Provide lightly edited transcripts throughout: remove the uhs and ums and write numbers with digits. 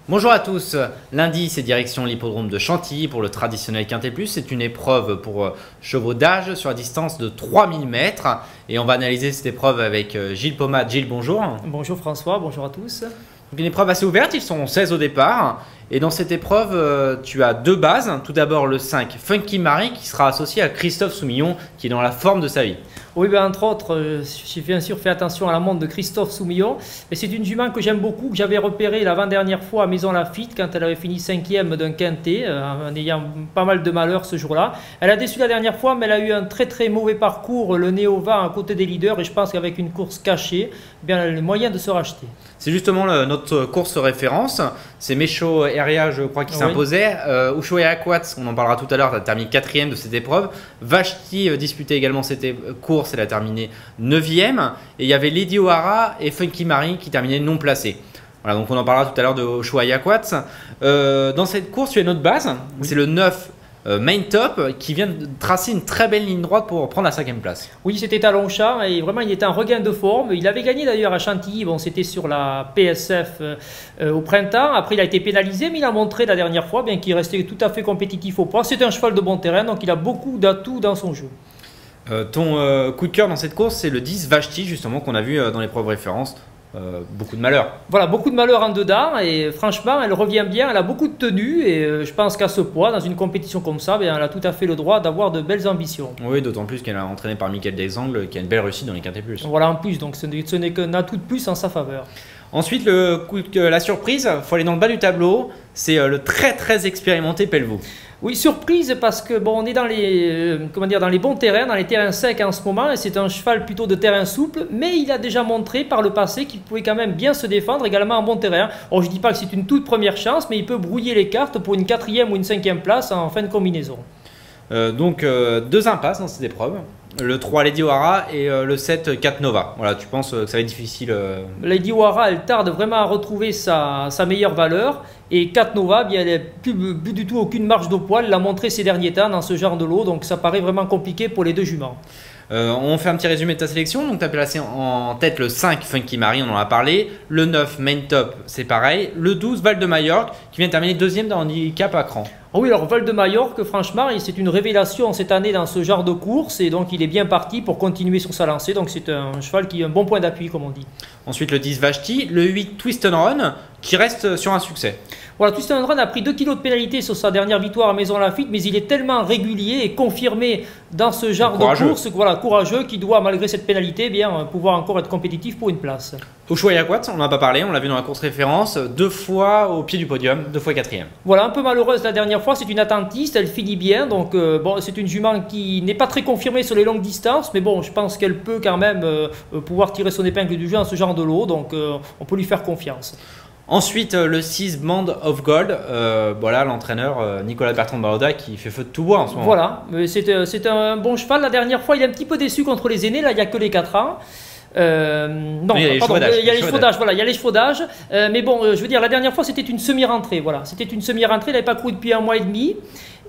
Bonjour à tous, lundi c'est direction l'hippodrome de Chantilly pour le traditionnel Quintet Plus. C'est une épreuve pour chevaux d'âge sur la distance de 3000 mètres et on va analyser cette épreuve avec Gilles Pomade. Gilles, bonjour. Bonjour François, bonjour à tous. Une épreuve assez ouverte, ils sont 16 au départ et dans cette épreuve tu as deux bases. Tout d'abord le 5 Funky Marie qui sera associé à Christophe Soumillon qui est dans la forme de sa vie. Oui, ben, entre autres, j'ai bien sûr fait attention à la montre de Christophe Soumillon. Mais c'est une jument que j'aime beaucoup, que j'avais repérée l'avant-dernière fois à Maison Lafitte quand elle avait fini 5e d'un quintet, en ayant pas mal de malheur ce jour-là. Elle a déçu la dernière fois, mais elle a eu un très mauvais parcours, le nez au vent à côté des leaders. Et je pense qu'avec une course cachée, eh bien, elle a le moyen de se racheter. C'est justement notre course référence. C'est Mécho Heria, je crois, qui s'imposait. Ushuaïa Aquats, on en parlera tout à l'heure, a terminé 4e de cette épreuve. Vashti disputait également cette course, elle a terminé 9e. Et il y avait Lady O'Hara et Funky Marie qui terminaient non placés. Voilà, donc on en parlera tout à l'heure de Ushuaïa Aquats. Dans cette course, tu as une autre base, c'est le 9. Main Top qui vient de tracer une très belle ligne droite pour prendre la 5e place. Oui, c'était à Longchamp et vraiment il était en regain de forme. Il avait gagné d'ailleurs à Chantilly, bon, c'était sur la PSF au printemps. Après il a été pénalisé, mais il a montré la dernière fois bien qu'il restait tout à fait compétitif au poids. C'était un cheval de bon terrain, donc il a beaucoup d'atouts dans son jeu. Ton coup de cœur dans cette course, c'est le 10 Vashti justement qu'on a vu dans l'épreuve référence. Beaucoup de malheur. Voilà, beaucoup de malheur en dedans et franchement elle revient bien, elle a beaucoup de tenue et je pense qu'à ce poids, dans une compétition comme ça, bien, elle a tout à fait le droit d'avoir de belles ambitions. Oui, d'autant plus qu'elle est entraînée par Michael Desangles qui a une belle réussite dans les Quintet Plus. Voilà, en plus, donc ce n'est qu'un atout de plus en sa faveur. Ensuite, la surprise, il faut aller dans le bas du tableau, c'est le très expérimenté Pelvoux. Oui, surprise parce que bon, on est dans les, dans les bons terrains, dans les terrains secs en ce moment, et c'est un cheval plutôt de terrain souple, mais il a déjà montré par le passé qu'il pouvait quand même bien se défendre également en bon terrain. Alors, je ne dis pas que c'est une toute première chance, mais il peut brouiller les cartes pour une 4e ou une 5e place en fin de combinaison. Deux impasses dans cette épreuve. Le 3 Lady O'Hara et le 7 Cat Nova. Voilà, tu penses que ça va être difficile Lady O'Hara, elle tarde vraiment à retrouver sa meilleure valeur. Et Cat Nova, bien, elle n'a plus du tout aucune marge de poids. Elle l'a montré ces derniers temps dans ce genre de lot. Donc ça paraît vraiment compliqué pour les deux juments. On fait un petit résumé de ta sélection. Donc tu as placé en tête le 5 Funky Marie, on en a parlé. Le 9 Main Top, c'est pareil. Le 12 Val de Majorque qui vient de terminer 2e dans handicap à cran. Oh oui, alors Val de Majorque, franchement, c'est une révélation cette année dans ce genre de course et donc il est bien parti pour continuer sur sa lancée. Donc c'est un cheval qui a un bon point d'appui, comme on dit. Ensuite le 10 Vashti, le 8 Twist and Run qui reste sur un succès. Voilà, Twist and Run a pris 2 kg de pénalité sur sa dernière victoire à Maison Lafitte, mais il est tellement régulier et confirmé dans ce genre de course, voilà, courageux, qui doit, malgré cette pénalité, bien, pouvoir encore être compétitif pour une place. Ushuaïa Aquats, on n'en a pas parlé, on l'a vu dans la course référence, 2 fois au pied du podium, 2 fois 4e. Voilà, un peu malheureuse la dernière fois, c'est une attentiste, elle finit bien, donc bon, c'est une jument qui n'est pas très confirmée sur les longues distances, mais bon, je pense qu'elle peut quand même pouvoir tirer son épingle du jeu dans ce genre de lot, donc on peut lui faire confiance. Ensuite, le 6 Band of Gold, voilà l'entraîneur Nicolas Bertrand de Baroda qui fait feu de tout bois en ce moment. Voilà, c'est un bon cheval. La dernière fois, il est un petit peu déçu contre les aînés, là il n'y a que les 4 ans. Non, il y a les chevaux d'âge, voilà, il y a les chevaux d'âge. Mais bon, je veux dire, la dernière fois c'était une semi-rentrée, voilà, c'était une semi-rentrée, il n'avait pas couru depuis 1 mois et demi.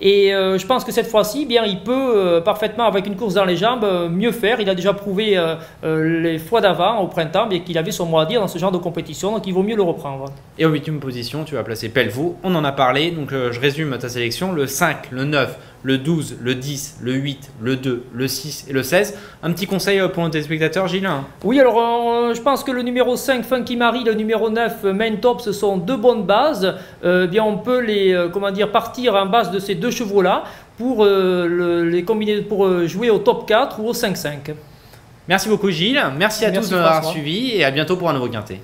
Et je pense que cette fois-ci, bien, il peut parfaitement, avec une course dans les jambes, mieux faire. Il a déjà prouvé les fois d'avant, au printemps, bien qu'il avait son mot à dire dans ce genre de compétition, donc il vaut mieux le reprendre. Et en 8e position, tu vas placer Pelvoux, on en a parlé, donc je résume ta sélection, le 5, le 9, le 12, le 10, le 8, le 2, le 6 et le 16. Un petit conseil pour nos téléspectateurs, Gilles? Oui, alors je pense que le numéro 5, Funky Marie, le numéro 9, Main Top, ce sont 2 bonnes bases. Bien, on peut les, partir en base de ces 2 chevaux-là pour les combiner, pour jouer au top 4 ou au 5-5. Merci beaucoup Gilles, merci à tous de nous avoir suivis et à bientôt pour un nouveau Quintet.